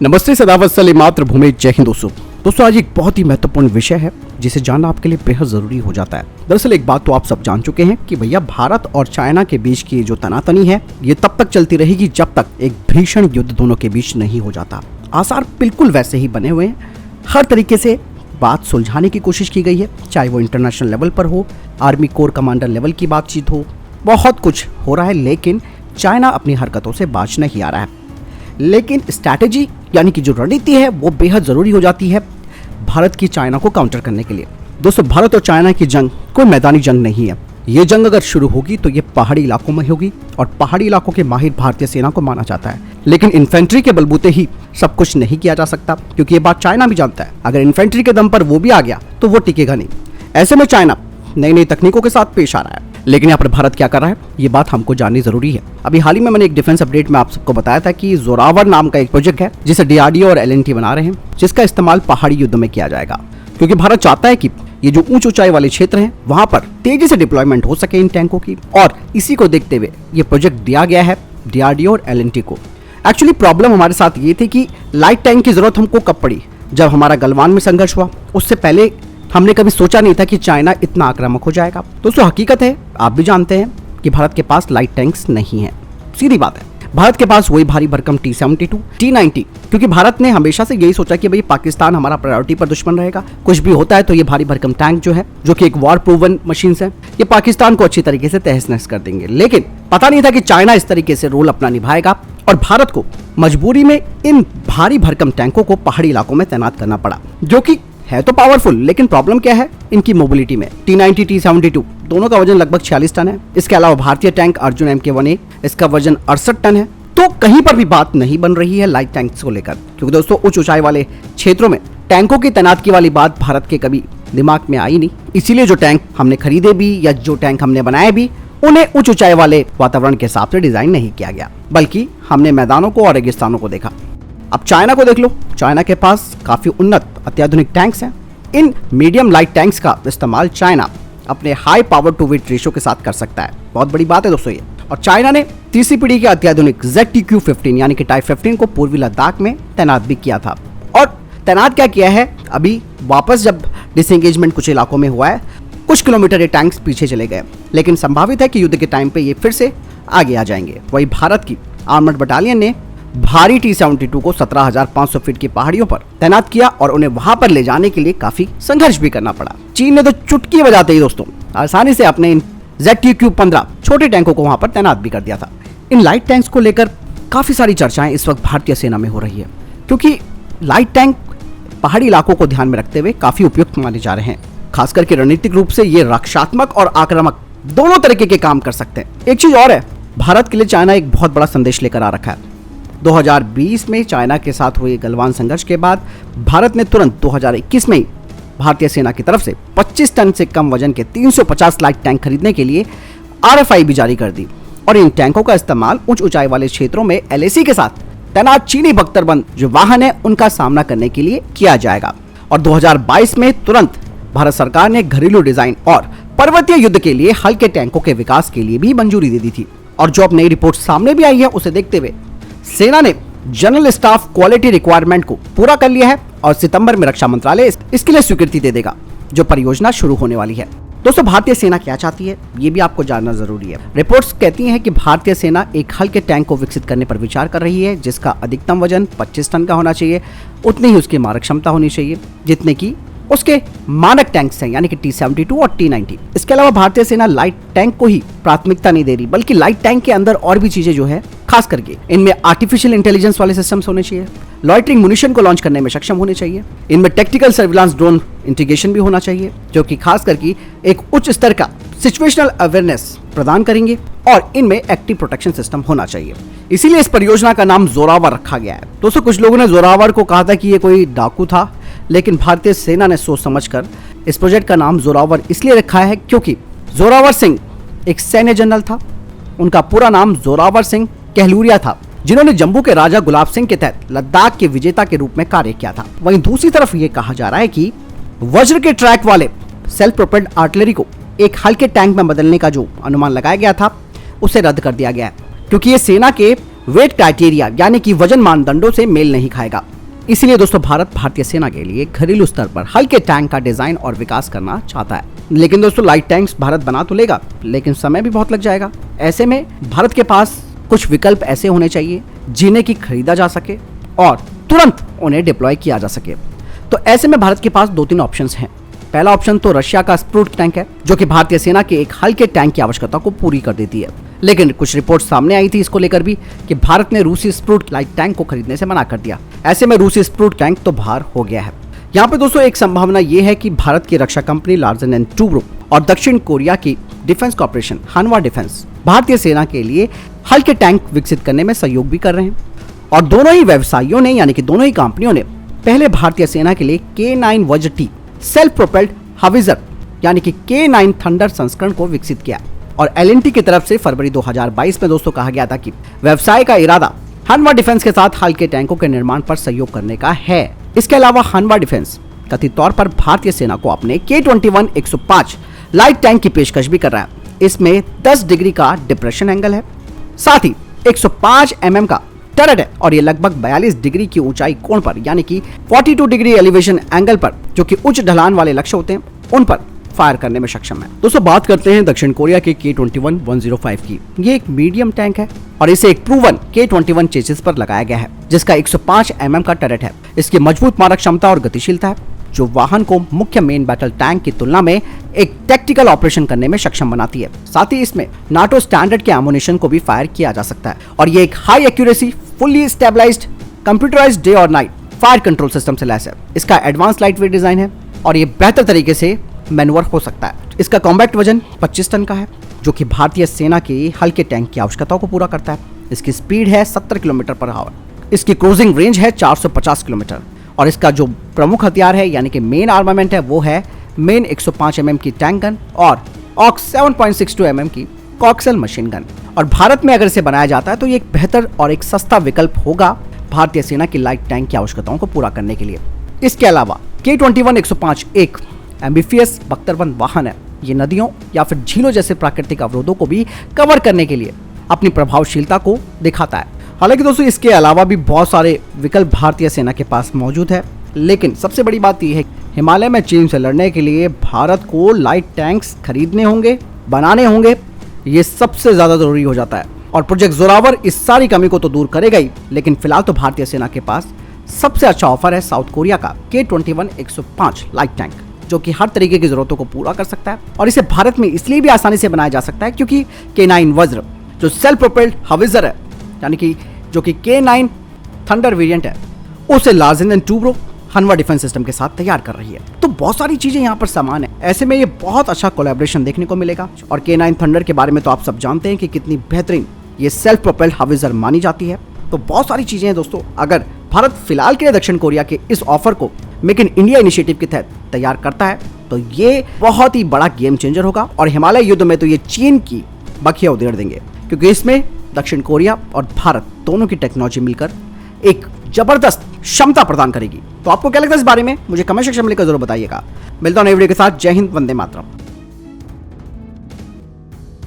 नमस्ते, सदावत सले मातृभूमि, जय हिंद। दोस्तों आज एक बहुत ही महत्वपूर्ण विषय है जिसे जानना आपके लिए बेहद जरूरी हो जाता है। दरअसल एक बात तो आप सब जान चुके हैं कि भैया भारत और चाइना के बीच की जो तनातनी है ये तब तक चलती रहेगी जब तक एक भीषण युद्ध दोनों के बीच नहीं हो जाता। आसार बिल्कुल वैसे ही बने हुए हैं। हर तरीके से बात सुलझाने की कोशिश की गई है, चाहे वो इंटरनेशनल लेवल पर हो, आर्मी कोर कमांडर लेवल की बातचीत हो, बहुत कुछ हो रहा है, लेकिन चाइना अपनी हरकतों से बाज नहीं आ रहा है। लेकिन स्ट्रैटेजी यानी कि जो रणनीति है वो बेहद ज़रूरी हो जाती है भारत की चाइना को काउंटर करने के लिए। दोस्तों भारत और चाइना की जंग कोई मैदानी जंग नहीं है। ये जंग अगर शुरू होगी तो ये पहाड़ी इलाकों में होगी और पहाड़ी इलाकों के माहिर भारतीय सेना को माना जाता है। लेकिन इन्फेंट्री के बलबूते ही सब कुछ नहीं किया जा सकता, क्योंकि ये बात चाइना भी जानता है। अगर इन्फेंट्री के दम पर वो भी आ गया तो वो टिकेगा नहीं। ऐसे में चाइना नई नई तकनीकों के साथ पेश आ रहा है। लेकिन यहाँ पर भारत क्या कर रहा है ये बात हमको जाननी जरूरी है। अभी हाल ही में मैंने एक डिफेंस अपडेट में आप सबको बताया था कि जोरावर नाम का एक प्रोजेक्ट है जिसे डीआरडीओ और एलएनटी बना रहे हैं, जिसका इस्तेमाल पहाड़ी युद्ध में किया जाएगा। क्योंकि भारत चाहता है कि ये जो ऊंच ऊंचाई वाले क्षेत्र हैं वहां पर तेजी से डिप्लॉयमेंट हो सके इन टैंकों की, और इसी को देखते हुए ये प्रोजेक्ट दिया गया है डीआरडीओ और एलएनटी को। एक्चुअली प्रॉब्लम हमारे साथ ये थी कि लाइट टैंक की जरूरत हमको कब पड़ी, जब हमारा गलवान में संघर्ष हुआ। उससे पहले हमने कभी सोचा नहीं था कि चाइना इतना आक्रामक हो जाएगा। दोस्तों हकीकत है, आप भी जानते हैं कि भारत के पास लाइट टैंक्स नहीं है। सीधी बात है, भारत के पास वही भारी भरकम T-72, T-90, क्योंकि भारत ने हमेशा से यही सोचा कि भाई पाकिस्तान हमारा प्रायोरिटी पर दुश्मन रहेगा। कुछ भी होता है तो ये भारी भरकम टैंक जो है, जो कि एक वॉर प्रूवन मशीन है, ये पाकिस्तान को अच्छी तरीके से तहस नहस कर देंगे। लेकिन पता नहीं था कि चाइना इस तरीके से रोल अपना निभाएगा और भारत को मजबूरी में इन भारी भरकम टैंकों को पहाड़ी इलाकों में तैनात करना पड़ा, जो कि है तो पावरफुल, लेकिन प्रॉब्लम क्या है इनकी मोबिलिटी में। T-90, T-72 दोनों का वजन लगभग 46 टन है। इसके अलावा भारतीय टैंक अर्जुन MK-1A, इसका वजन 68 टन है। तो कहीं पर भी बात नहीं बन रही है लाइट टैंक्स को लेकर, क्योंकि दोस्तों उच्च ऊंचाई वाले क्षेत्रों में टैंकों की तैनाती वाली बात भारत के कभी दिमाग में आई नहीं। इसीलिए जो टैंक हमने खरीदे भी या जो टैंक हमने बनाए भी, उन्हें उच्च ऊंचाई वाले वातावरण के हिसाब से डिजाइन नहीं किया गया, बल्कि हमने मैदानों को और रेगिस्तानों को देखा। अब चाइना को देख लो, चाइना के पास काफी उन्नत अत्याधुनिक टैंक्स हैं। इन मीडियम लाइट टैंक्स का इस्तेमाल चाइना अपने high power to weight ratio के साथ कर सकता है। बहुत बड़ी बात है दोस्तों ये। और चाइना ने तीसरी पीढ़ी के अत्याधुनिक ZTQ-15 यानी कि टाइप 15 को पूर्वी लद्दाख में तैनात भी किया था। और तैनात क्या किया है, अभी वापस जब डिसएंगेजमेंट कुछ इलाकों में हुआ है, कुछ किलोमीटर ये टैंक्स पीछे चले गए, लेकिन संभावित है कि युद्ध के टाइम पे ये फिर से आगे आ जाएंगे। वही भारत की आर्मर्ड बटालियन ने भारी T-72 को 17,500 फीट की पहाड़ियों पर तैनात किया और उन्हें वहां पर ले जाने के लिए काफी संघर्ष भी करना पड़ा। चीन ने तो चुटकी बजाते ही दोस्तों आसानी से अपने इन ZTQ-15 छोटे टैंकों को वहां पर तैनात भी कर दिया था। इन लाइट टैंक्स को लेकर काफी सारी चर्चाएं इस वक्त भारतीय सेना में हो रही है, क्योंकि लाइट टैंक पहाड़ी इलाकों को ध्यान में रखते हुए काफी उपयुक्त माने जा रहे हैं। खास करके रणनीतिक रूप से ये रक्षात्मक और आक्रामक दोनों तरीके के काम कर सकते हैं। एक चीज और है, भारत के लिए चाइना एक बहुत बड़ा संदेश लेकर आ रखा है। 2020 में चाइना के साथ हुए गलवान संघर्ष के बाद भारत ने तुरंत 2021 में ही भारतीय सेना की तरफ से 25 टन से कम वजन के 350 लाइट टैंक खरीदने के लिए RFI भी जारी कर दी, और इन टैंकों का इस्तेमाल उच्च ऊंचाई वाले क्षेत्रों में LAC के साथ तैनात चीनी बख्तरबंद जो वाहन है उनका सामना करने के लिए किया जाएगा। और 2022 में तुरंत भारत सरकार ने घरेलू डिजाइन और पर्वतीय युद्ध के लिए हल्के टैंकों के विकास के लिए भी मंजूरी दे दी थी। और जो अब नई रिपोर्ट सामने भी आई है उसे देखते हुए सेना ने जनरल स्टाफ क्वालिटी रिक्वायरमेंट को पूरा कर लिया है और सितंबर में रक्षा मंत्रालय इसके लिए स्वीकृति दे देगा, जो परियोजना शुरू होने वाली है। दोस्तों भारतीय सेना क्या चाहती है ये भी आपको जानना जरूरी है। रिपोर्ट्स कहती हैं कि भारतीय सेना एक हल्के टैंक को विकसित करने पर विचार कर रही है, जिसका अधिकतम वजन 25 टन का होना चाहिए। उतनी ही उसकी मारक क्षमता होनी चाहिए जितने की उसके मानक टैंक्स हैं, यानी कि T-72 और T-90। इसके अलावा भारतीय सेना लाइट टैंक को ही प्राथमिकता नहीं दे रही, बल्कि लाइट टैंक के अंदर और भी चीजें जो है, खास करके इनमें आर्टिफिशियल इंटेलिजेंस वाले सिस्टम्स होने चाहिए, लॉइटरिंग मुनिशन को लॉन्च करने में सक्षम होने चाहिए, इनमें टेक्टिकल सर्विलांस ड्रोन इंटीग्रेशन भी होना चाहिए, जो कि खास करके एक उच्च स्तर का सिचुएशनल अवेयरनेस प्रदान करेंगे, और इनमें एक्टिव प्रोटेक्शन सिस्टम होना चाहिए। इसीलिए इस परियोजना का नाम जोरावर रखा गया है। दोस्तों कुछ लोगों ने जोरावर को कहा था कि ये कोई डाकू था, लेकिन भारतीय सेना ने सोच समझकर इस प्रोजेक्ट का नाम जोरावर इसलिए रखा है क्योंकि जोरावर सिंह एक सैन्य जनरल था। उनका पूरा नाम जोरावर सिंह कहलूरिया था, जिन्होंने जम्मू के राजा गुलाब सिंह के तहत लद्दाख के विजेता के रूप में कार्य किया था। वहीं दूसरी तरफ ये कहा जा रहा है कि वज्र के ट्रैक वाले सेल्फ प्रोपेल्ड आर्टिलरी को एक हल्के टैंक में बदलने का जो अनुमान लगाया गया था उसे रद्द कर दिया गया है, क्योंकि ये सेना के वेट क्राइटेरिया यानी कि वजन मानदंडों से मेल नहीं खाएगा। इसीलिए दोस्तों भारत भारतीय सेना के लिए घरेलू स्तर पर हल्के टैंक का डिजाइन और विकास करना चाहता है। लेकिन दोस्तों लाइट टैंक्स भारत बना तो लेगा, लेकिन समय भी बहुत लग जाएगा। ऐसे में भारत के पास कुछ विकल्प ऐसे होने चाहिए जिन्हें की खरीदा जा सके और तुरंत उन्हें डिप्लॉय किया जा सके। तो ऐसे में भारत के पास 2-3 ऑप्शंस हैं। पहला ऑप्शन तो रशिया का स्प्रूट टैंक है, जो कि भारतीय सेना के एक हल्के टैंक की आवश्यकता को पूरी कर देती है। लेकिन कुछ रिपोर्ट सामने आई थी इसको लेकर भी कि भारत ने रूसी स्प्रूट लाइट टैंक को खरीदने से मना कर दिया। ऐसे में रूसी स्प्रूट टैंक तो बाहर हो गया है। यहाँ पे दोस्तों एक संभावना ये है कि भारत की रक्षा कंपनी लार्सन एंड टुब्रो और दक्षिण कोरिया की डिफेंस कॉर्पोरेशन हानवा डिफेंस भारतीय सेना के लिए हल्के टैंक विकसित करने में सहयोग भी कर रहे हैं। और दोनों ही व्यवसायियों ने यानी कि दोनों ही कंपनियों ने पहले भारतीय सेना के लिए K9 वज्र टी सेल्फ प्रोपेल्ड हाविजर यानी कि K9 थंडर संस्करण को विकसित किया। और L&T की तरफ से फरवरी 2022 में दोस्तों कहा गया था कि व्यवसाय का इरादा हानवा डिफेंस के साथ हल्के टैंकों के निर्माण पर सहयोग करने का है। इसके अलावा हानवा डिफेंस कथित तौर पर भारतीय सेना को अपने K21 105 लाइट टैंक की पेशकश भी कर रहा है। इसमें 10 डिग्री का डिप्रेशन एंगल है, साथ ही 105 mm का टर्रेट है और ये लगभग 42 डिग्री की ऊंचाई कोण पर यानी कि 42 डिग्री एलिवेशन एंगल पर, जो कि उच्च ढलान वाले लक्ष्य होते हैं, उन पर फायर करने में सक्षम है। दोस्तों बात करते हैं दक्षिण कोरिया के K21 105 की। ये एक मीडियम टैंक है और इसे एक प्रूवन K21 चेसिस पर लगाया गया है, जिसका 105 mm का टर्रेट है। इसकी मजबूत मारक क्षमता और गतिशीलता है, जो वाहन को मुख्य मेन बैटल टैंक की तुलना में एक टैक्टिकल ऑपरेशन करने में सक्षम बनाती है। साथ ही इसमें नाटो स्टैंडर्ड के एमुनिशन को भी फायर किया जा सकता है और ये एक high accuracy fully stabilised computerised day और नाइट फायर कंट्रोल सिस्टम से लैस है। इसका एडवांस लाइट वेट डिजाइन है और ये बेहतर तरीके से मैन्युवर हो सकता है। इसका कॉम्बैक्ट वजन 25 टन का है, जो कि भारतीय सेना के हल्के टैंक की आवश्यकताओं को पूरा करता है। इसकी स्पीड है 70 किलोमीटर पर आवर। इसकी क्रूजिंग रेंज है 450 किलोमीटर और इसका जो प्रमुख हथियार है यानी कि मेन आर्मामेंट है वो है मेन 105 mm की टैंक गन और ऑक्स 7.62 mm की कॉक्सल मशीन गन। और भारत में अगर इसे बनाया जाता है तो ये एक बेहतर और एक सस्ता विकल्प होगा भारतीय सेना की लाइट टैंक की आवश्यकताओं को पूरा करने के लिए। इसके अलावा K21 105 एक एम्बिफियस बख्तरबंद वाहन है। ये नदियों या फिर झीलों जैसे प्राकृतिक अवरोधों को भी कवर करने के लिए अपनी प्रभावशीलता को दिखाता है। हालांकि दोस्तों इसके अलावा भी बहुत सारे विकल्प भारतीय सेना के पास मौजूद है, लेकिन सबसे बड़ी बात यह है हिमालय में चीन से लड़ने के लिए भारत को लाइट टैंक्स खरीदने होंगे, बनाने होंगे। ये सबसे ज्यादा जरूरी हो जाता है और प्रोजेक्ट जोरावर इस सारी कमी को तो दूर करेगा ही, लेकिन फिलहाल तो भारतीय सेना के पास सबसे अच्छा ऑफर है साउथ कोरिया का K21 105 लाइट टैंक, जो कि हर तरीके की जरूरतों को पूरा कर सकता है। और इसे भारत में इसलिए भी आसानी से बनाया जा सकता है क्योंकि K9 वज्र जो सेल्फ प्रोपेल्ड हाविजर है यानी कि जो कि K9 थंडर वेरिएंट है, उसे Larsen and Toubro हानवा defence system के साथ तैयार कर रही है। तो बहुत सारी चीजें यहाँ पर समान है। ऐसे में ये बहुत अच्छा कोलैबोरेशन देखने को मिलेगा। और K9 थंडर के बारे में तो आप सब जानते हैं कि कितनी बेहतरीन ये सेल्फ प्रोपेल्ड हाविजर मानी जाती है। तो बहुत सारी चीजें हैं दोस्तों। अगर भारत फिलहाल के लिए दक्षिण कोरिया के इस ऑफर को मेक इन इंडिया इनिशिएटिव के तहत तैयार करता है तो ये बहुत ही बड़ा गेम चेंजर होगा और हिमालय युद्ध में तो ये चीन की बखिया उधेड़ देंगे, क्योंकि इसमें दक्षिण कोरिया और भारत दोनों की टेक्नोलॉजी मिलकर एक जबरदस्त क्षमता प्रदान करेगी। तो आपको क्या लगता है इस बारे में? मुझे कमेंट सेक्शन में लिखकर जरूर बताइएगा। मिलता हूं नई वीडियो के साथ। जय हिंद, वंदे मातरम।